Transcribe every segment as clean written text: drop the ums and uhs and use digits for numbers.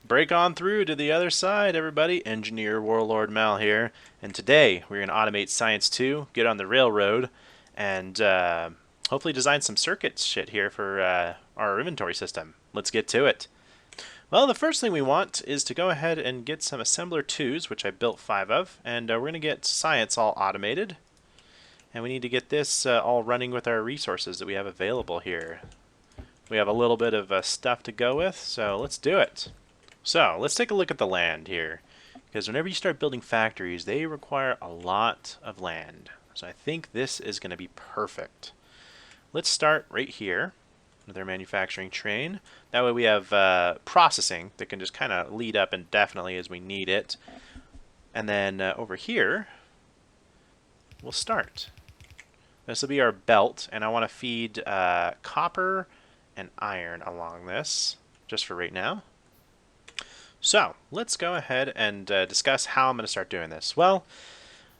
Break on through to the other side, everybody. Engineer Warlord Mal here, and today we're going to automate Science 2, get on the railroad, and hopefully design some circuit shit here for our inventory system. Let's get to it. Well, the first thing we want is to go ahead and get some assembler 2s, which I built 5 of, and we're going to get Science all automated. And we need to get this all running with our resources that we have available here. We have a little bit of stuff to go with, so let's do it. So let's take a look at the land here, because whenever you start building factories, they require a lot of land. So I think this is going to be perfect. Let's start right here with our manufacturing train. That way we have processing that can just kind of lead up indefinitely as we need it. And then over here, we'll start. This will be our belt, and I want to feed copper and iron along this, just for right now. So let's go ahead and discuss how I'm going to start doing this. Well,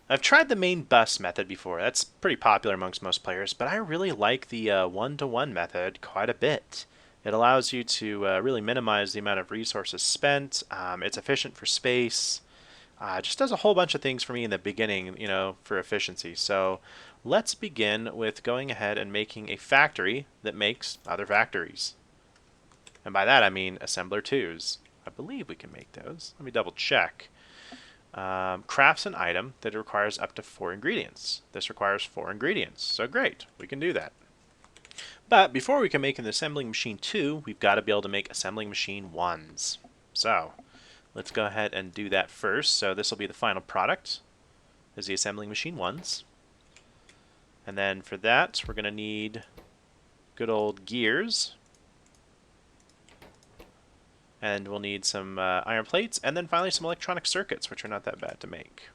I've tried the main bus method before. That's pretty popular amongst most players, but I really like the one-to-one method quite a bit. It allows you to really minimize the amount of resources spent. It's efficient for space. It just does a whole bunch of things for me in the beginning, you know, for efficiency. So let's begin with going ahead and making a factory that makes other factories. And by that I mean assembler 2s. I believe we can make those. Let me double check. Crafts an item that requires up to 4 ingredients. This requires 4 ingredients. So great, we can do that. But before we can make an assembling machine 2, we've got to be able to make assembling machine 1s. So let's go ahead and do that first. So this will be the final product, is the assembling machine 1s. And then for that, we're going to need good old gears. And we'll need some iron plates, and then finally some electronic circuits, which are not that bad to make.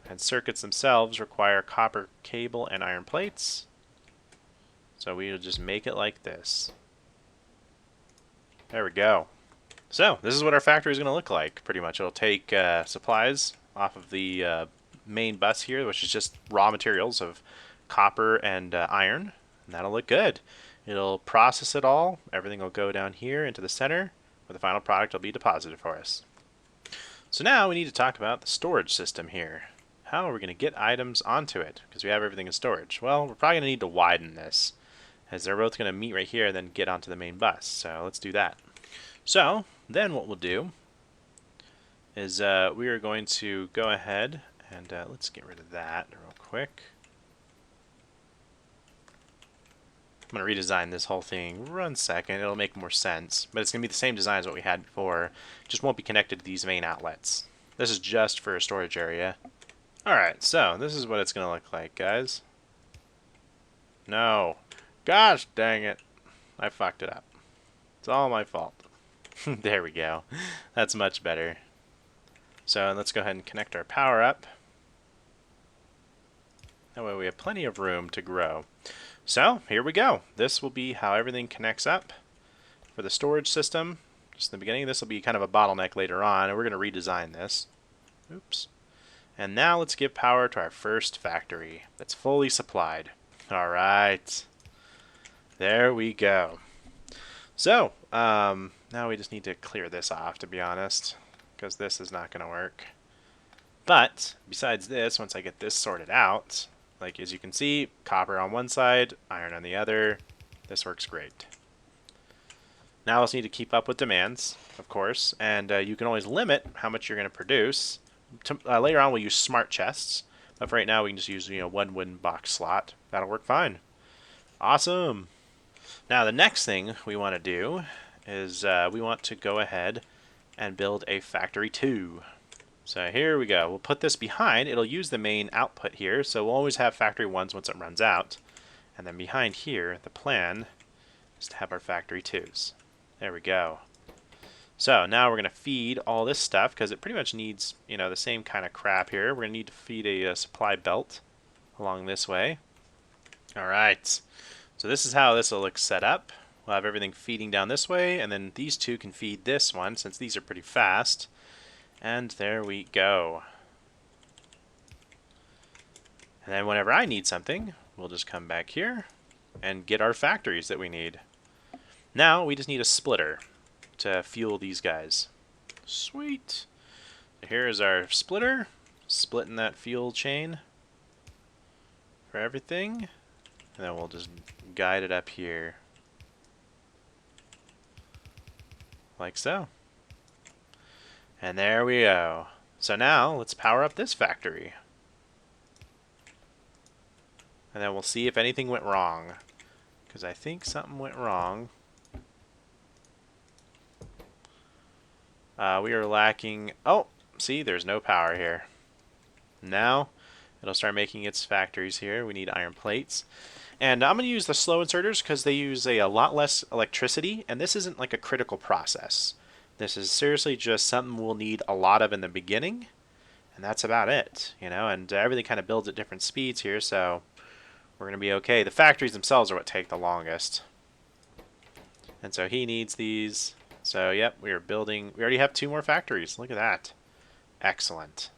And circuits themselves require copper cable and iron plates. So we'll just make it like this. There we go. So this is what our factory is going to look like, pretty much. It'll take supplies off of the main bus here, which is just raw materials of copper and iron, and that'll look good. It'll process it all. Everything will go down here into the center, where the final product will be deposited for us. So now we need to talk about the storage system here. How are we going to get items onto it? Because we have everything in storage. Well, we're probably going to need to widen this, as they're both going to meet right here and then get onto the main bus. So let's do that. So then what we'll do is we are going to go ahead and let's get rid of that real quick. I'm going to redesign this whole thing. 1 second. It'll make more sense. But it's going to be the same design as what we had before. Just won't be connected to these main outlets. This is just for a storage area. Alright, so this is what it's going to look like, guys. No. Gosh dang it. I fucked it up. It's all my fault. There we go. That's much better. So let's go ahead and connect our power up. That way we have plenty of room to grow. So here we go. This will be how everything connects up for the storage system. Just in the beginning, this will be kind of a bottleneck later on, and we're going to redesign this. Oops. And now let's give power to our first factory that's fully supplied. All right. There we go. So now we just need to clear this off, to be honest, because this is not going to work. But besides this, once I get this sorted out, like as you can see, copper on one side, iron on the other. This works great. Now let's need to keep up with demands, of course, and you can always limit how much you're going to produce. Later on we'll use smart chests, but for right now we can just use 1 wooden box slot. That'll work fine. Awesome. Now the next thing we want to do is we want to go ahead and build a factory 2. So here we go. We'll put this behind. It'll use the main output here, so we'll always have factory 1s once it runs out. And then behind here, the plan is to have our factory 2s. There we go. So now we're going to feed all this stuff, because it pretty much needs, the same kind of crap here. We're going to need to feed a supply belt along this way. Alright. So this is how this will look set up. We'll have everything feeding down this way, and then these two can feed this one, since these are pretty fast. And there we go. And then whenever I need something, we'll just come back here and get our factories that we need. Now we just need a splitter to fuel these guys. Sweet. Here is our splitter, splitting that fuel chain for everything. And then we'll just guide it up here. Like so. And there we go. So now let's power up this factory. And then we'll see if anything went wrong. Because I think something went wrong. We are lacking... Oh, see, there's no power here. Now, it'll start making its factories here. We need iron plates. And I'm going to use the slow inserters because they use a lot less electricity. And this isn't like a critical process. This is seriously just something we'll need a lot of in the beginning. And that's about it, you know. And everything kind of builds at different speeds here, so we're going to be okay. The factories themselves are what take the longest. And so he needs these. So, yep, we are building. We already have 2 more factories. Look at that. Excellent.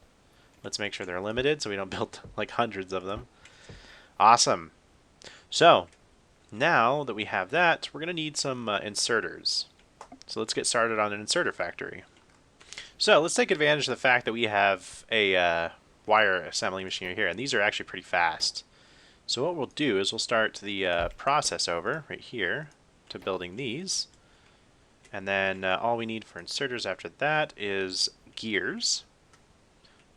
Let's make sure they're limited so we don't build like hundreds of them. Awesome. So, now that we have that, we're going to need some inserters. So let's get started on an inserter factory. So let's take advantage of the fact that we have a wire assembly machine here, and these are actually pretty fast. So what we'll do is we'll start the process over right here to building these. And then all we need for inserters after that is gears.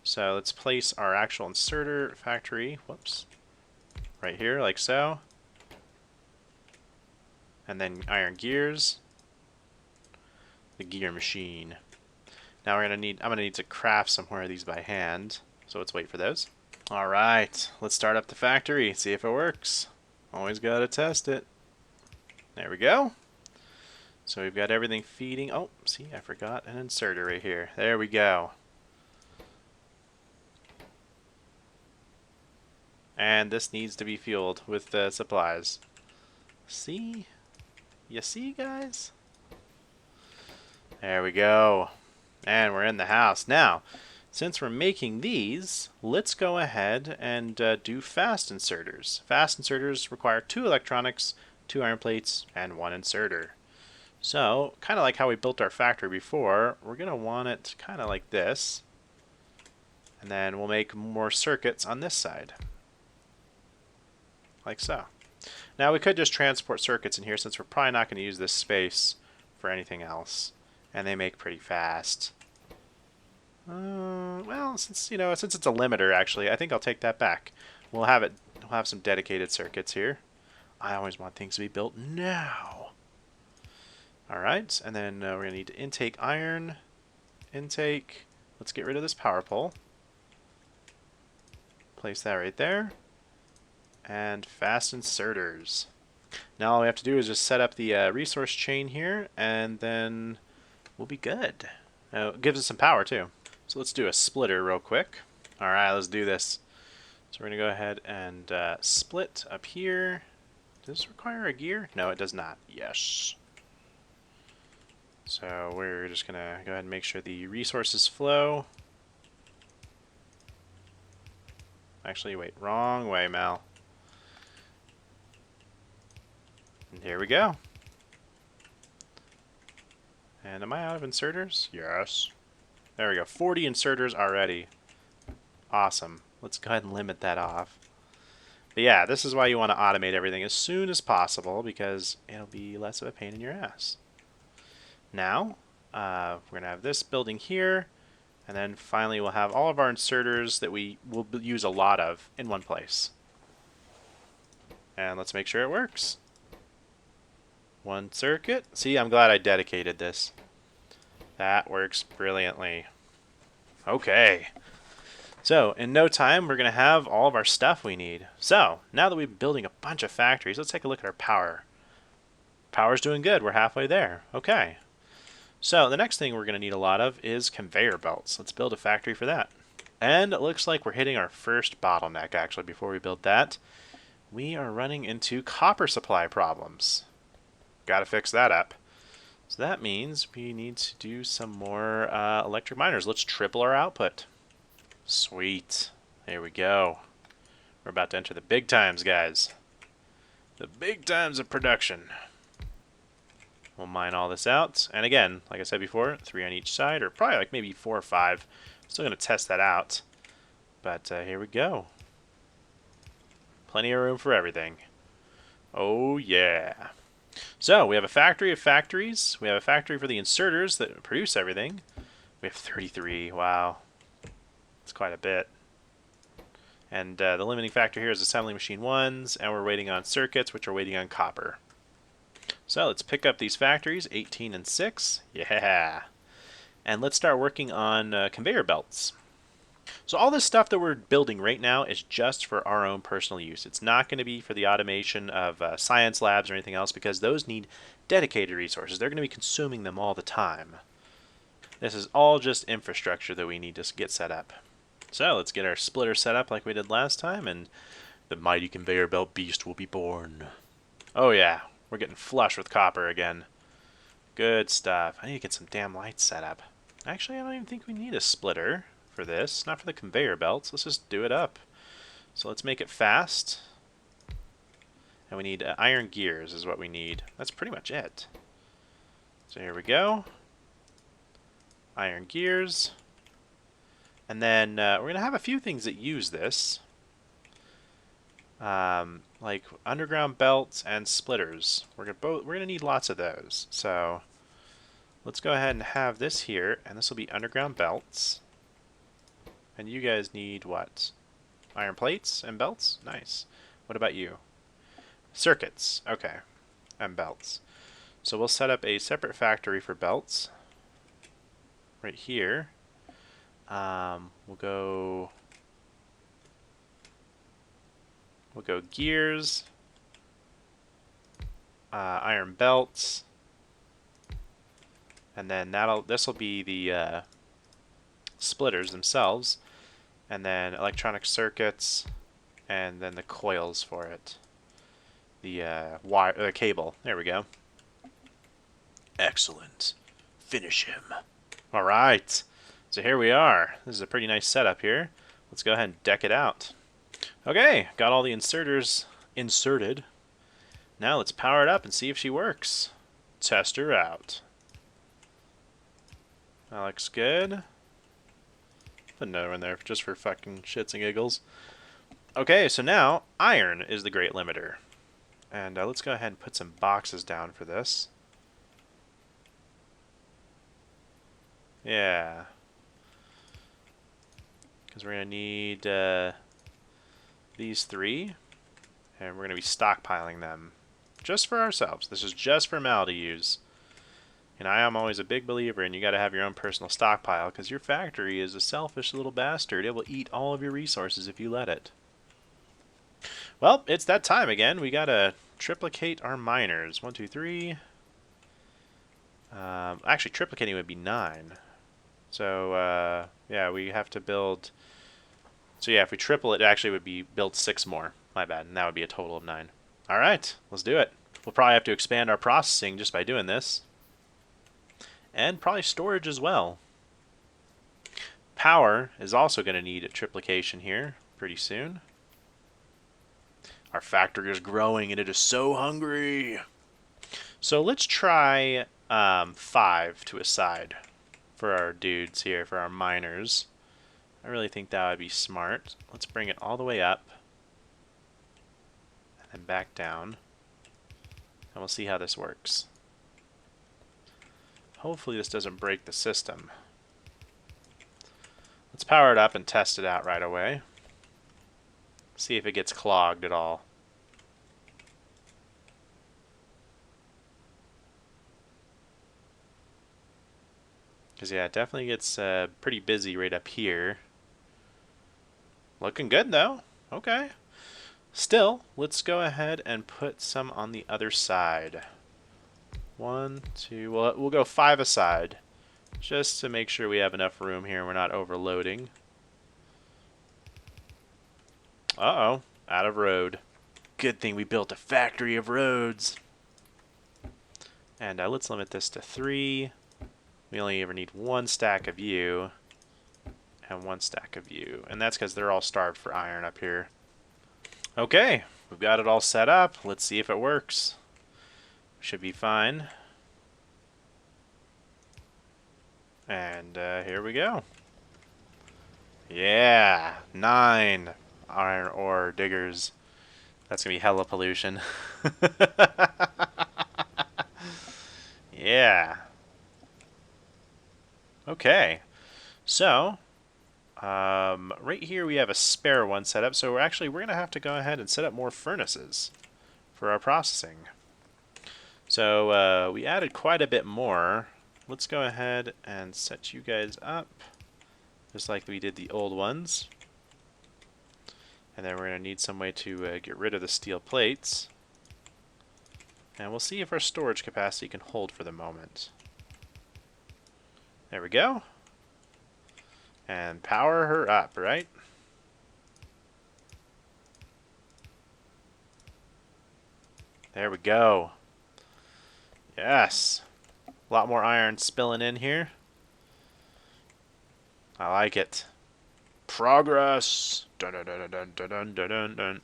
So let's place our actual inserter factory, whoops, right here like so. And then iron gears, the gear machine. Now I'm gonna need to craft some more of these by hand. So let's wait for those. All right, let's start up the factory, see if it works. Always gotta test it. There we go. So we've got everything feeding. Oh, see, I forgot an inserter right here. There we go. And this needs to be fueled with supplies. See? You see, guys? There we go. And we're in the house. Now, since we're making these, let's go ahead and do fast inserters. Fast inserters require 2 electronics, 2 iron plates, and 1 inserter. So, kind of like how we built our factory before, we're going to want it kind of like this. And then we'll make more circuits on this side. Like so. Now we could just transport circuits in here since we're probably not going to use this space for anything else. And they make pretty fast. Well, since it's a limiter, actually, I think I'll take that back. We'll have some dedicated circuits here. I always want things to be built now. All right, and then we're gonna need to intake iron. Intake. Let's get rid of this power pole. Place that right there. And fast inserters. Now all we have to do is just set up the resource chain here, and then we'll be good. It gives us some power too. So let's do a splitter real quick. All right, let's do this. So we're gonna go ahead and split up here. Does this require a gear? No, it does not. Yes. So we're just gonna go ahead and make sure the resources flow. Actually, wait, wrong way, Mal. And here we go. And am I out of inserters? Yes. There we go. 40 inserters already. Awesome. Let's go ahead and limit that off. But yeah, this is why you want to automate everything as soon as possible because it'll be less of a pain in your ass. Now, we're going to have this building here, and then finally we'll have all of our inserters that we will use a lot of in one place. And let's make sure it works. One circuit. See, I'm glad I dedicated this. That works brilliantly. Okay. So, in no time, we're going to have all of our stuff we need. So, now that we've been building a bunch of factories, let's take a look at our power. Power's doing good. We're halfway there. Okay. So, the next thing we're going to need a lot of is conveyor belts. Let's build a factory for that. And it looks like we're hitting our first bottleneck, actually, before we build that. We are running into copper supply problems. Got to fix that up. So that means we need to do some more electric miners. Let's triple our output. Sweet. There we go. We're about to enter the big times, guys. The big times of production. We'll mine all this out. And again, like I said before, 3 on each side, or probably like maybe 4 or 5. Still going to test that out. But here we go. Plenty of room for everything. Oh, yeah. So, we have a factory of factories. We have a factory for the inserters that produce everything. We have 33. Wow. That's quite a bit. And the limiting factor here is assembly machine 1s, and we're waiting on circuits, which are waiting on copper. So, let's pick up these factories, 18 and 6. Yeah. And let's start working on conveyor belts. So all this stuff that we're building right now is just for our own personal use. It's not going to be for the automation of science labs or anything else, because those need dedicated resources. They're going to be consuming them all the time. This is all just infrastructure that we need to get set up. So let's get our splitter set up like we did last time, and the mighty conveyor belt beast will be born. Oh yeah, we're getting flush with copper again. Good stuff. I need to get some damn lights set up. Actually, I don't even think we need a splitter for this, not for the conveyor belts. Let's just do it up. So let's make it fast. And we need iron gears is what we need. That's pretty much it. So here we go. Iron gears. And then we're going to have a few things that use this. Like underground belts and splitters. We're gonna need lots of those. So let's go ahead and have this here, and this will be underground belts. And you guys need what? Iron plates and belts? Nice. What about you? Circuits. Okay. And belts. So we'll set up a separate factory for belts. Right here. We'll go gears. Iron belts. And then this will be the splitters themselves. And then electronic circuits, and then the coils for it. The cable. There we go. Excellent. Finish him. All right. So here we are. This is a pretty nice setup here. Let's go ahead and deck it out. Okay, got all the inserters inserted. Now let's power it up and see if she works. Test her out. That looks good. Put another one there just for fucking shits and giggles. Okay, so now iron is the great limiter. And let's go ahead and put some boxes down for this. Yeah. Because we're going to need these 3. And we're going to be stockpiling them. Just for ourselves. This is just for Mal to use. And I am always a big believer in you got to have your own personal stockpile, because your factory is a selfish little bastard. It will eat all of your resources if you let it. Well, it's that time again. We got to triplicate our miners. 1, 2, 3. Actually, triplicating would be 9. So, yeah, we have to build... So, yeah, if we triple it, actually would be build 6 more. My bad. And that would be a total of 9. All right, let's do it. We'll probably have to expand our processing just by doing this. And probably storage as well. Power is also going to need a triplication here pretty soon. Our factory is growing and it is so hungry. So let's try 5 to a side for our dudes here, for our miners. I really think that would be smart. Let's bring it all the way up. And then back down. And we'll see how this works. Hopefully this doesn't break the system. Let's power it up and test it out right away. See if it gets clogged at all. Because, yeah, it definitely gets pretty busy right up here. Looking good, though. Okay. Still, let's go ahead and put some on the other side. 1, 2, we'll go 5 aside. Just to make sure we have enough room here and we're not overloading. Uh-oh. Out of road. Good thing we built a factory of roads. And let's limit this to 3. We only ever need 1 stack of you. And 1 stack of you. And that's because they're all starved for iron up here. Okay. We've got it all set up. Let's see if it works. Should be fine. And here we go. Yeah, 9 iron ore diggers. That's gonna be hella pollution. Yeah. Okay. So, right here we have a spare one set up. So we're gonna have to go ahead and set up more furnaces for our processing. So we added quite a bit more. Let's go ahead and set you guys up just like we did the old ones. And then we're going to need some way to get rid of the steel plates. And we'll see if our storage capacity can hold for the moment. There we go. And power her up, right? There we go. Yes. A lot more iron spilling in here. I like it. Progress. Dun, dun, dun, dun, dun, dun, dun, dun, dun.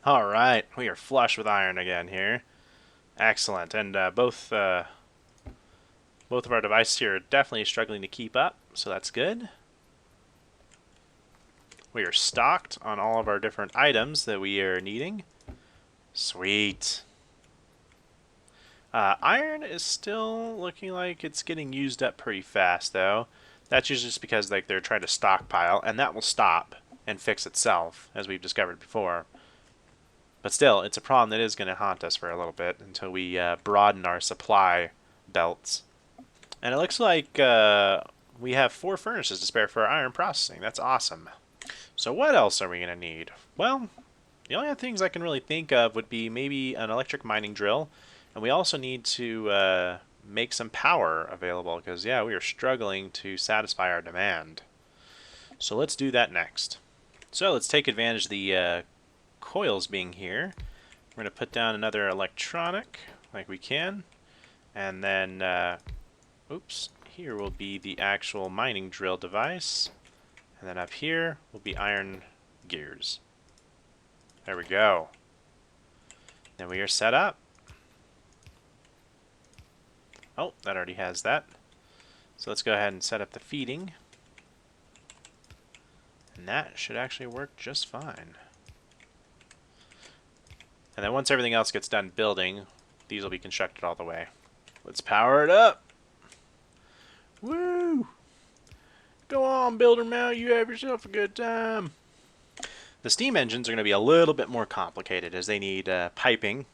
All right, we are flush with iron again here. Excellent, and both of our devices here are definitely struggling to keep up, so that's good. We are stocked on all of our different items that we are needing. Sweet. Iron is still looking like it's getting used up pretty fast, though. That's usually just because like they're trying to stockpile, and that will stop and fix itself, as we've discovered before. But still, it's a problem that is going to haunt us for a little bit until we broaden our supply belts. And it looks like we have 4 furnaces to spare for our iron processing. That's awesome. So what else are we going to need? Well, the only other things I can really think of would be maybe an electric mining drill. And we also need to make some power available because, yeah, we are struggling to satisfy our demand. So let's do that next. So let's take advantage of the coils being here. We're going to put down another electronic like we can. And then, oops, here will be the actual mining drill device. And then up here will be iron gears. There we go. Then we are set up. Oh, that already has that. So let's go ahead and set up the feeding. And that should actually work just fine. And then once everything else gets done building, these will be constructed all the way. Let's power it up. Woo! Go on, Builder Mount, you have yourself a good time. The steam engines are going to be a little bit more complicated as they need piping.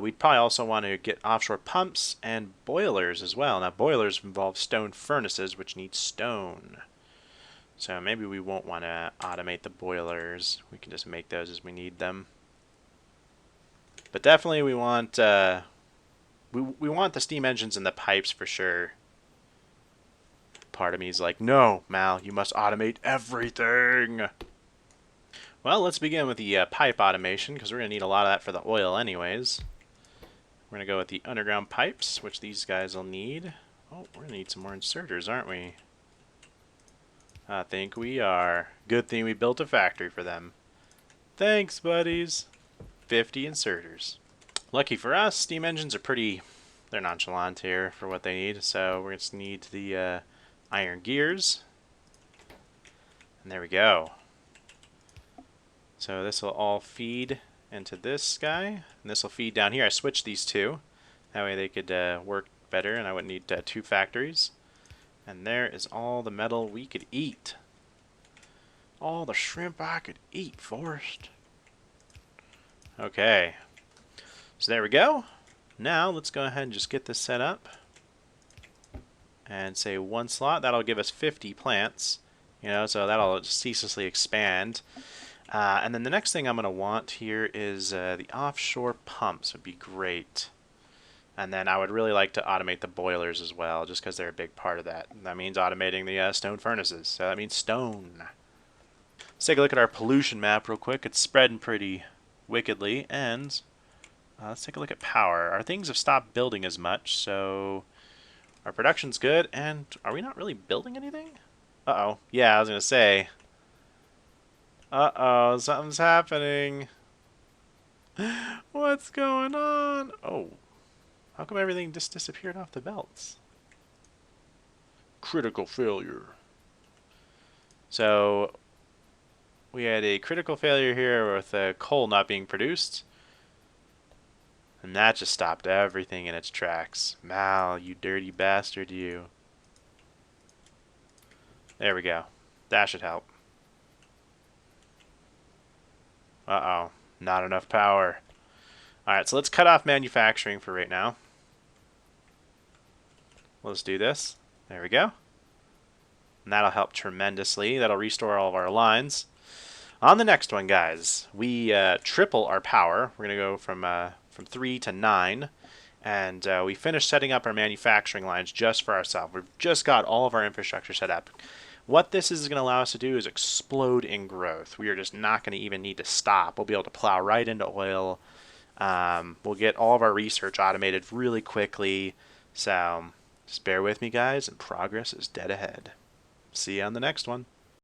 We'd probably also want to get offshore pumps and boilers as well. Now, boilers involve stone furnaces, which need stone. So maybe we won't want to automate the boilers. We can just make those as we need them. But definitely we want we want the steam engines and the pipes for sure. Part of me is like, no, Mal, you must automate everything. Well, let's begin with the pipe automation because we're going to need a lot of that for the oil anyways. We're going to go with the underground pipes, which these guys will need. Oh, we're going to need some more inserters, aren't we? I think we are. Good thing we built a factory for them. Thanks, buddies. 50 inserters. Lucky for us, steam engines are they're nonchalant here for what they need. So we're going to need the iron gears. And there we go. So this will all feed into this guy. And this will feed down here. I switched these two. That way they could work better and I wouldn't need 2 factories. And there is all the metal we could eat. All the shrimp I could eat, Forrest. Okay. So there we go. Now let's go ahead and just get this set up. And say 1 slot. That'll give us 50 plants. You know, so that'll ceaselessly expand. And then the next thing I'm going to want here is the offshore pumps would be great. And then I would really like to automate the boilers as well, just because they're a big part of that. And that means automating the stone furnaces. So that means stone. Let's take a look at our pollution map real quick. It's spreading pretty wickedly. And let's take a look at power. Our things have stopped building as much, so our production's good. And are we not really building anything? Uh-oh. Yeah, I was going to say. Uh-oh, something's happening. What's going on? Oh, how come everything just disappeared off the belts? critical failure. So we had a critical failure here with coal not being produced. And that just stopped everything in its tracks. Mal, you dirty bastard, you. There we go. That should help. Uh-oh. Not enough power. Alright, so let's cut off manufacturing for right now. Let's do this. There we go. And that'll help tremendously. That'll restore all of our lines. On the next one, guys, we triple our power. We're going to go from 3 to 9. And we finished setting up our manufacturing lines just for ourselves. We've just got all of our infrastructure set up. What this is going to allow us to do is explode in growth. We are just not going to even need to stop. We'll be able to plow right into oil. We'll get all of our research automated really quickly. So just bear with me, guys, and progress is dead ahead. See you on the next one.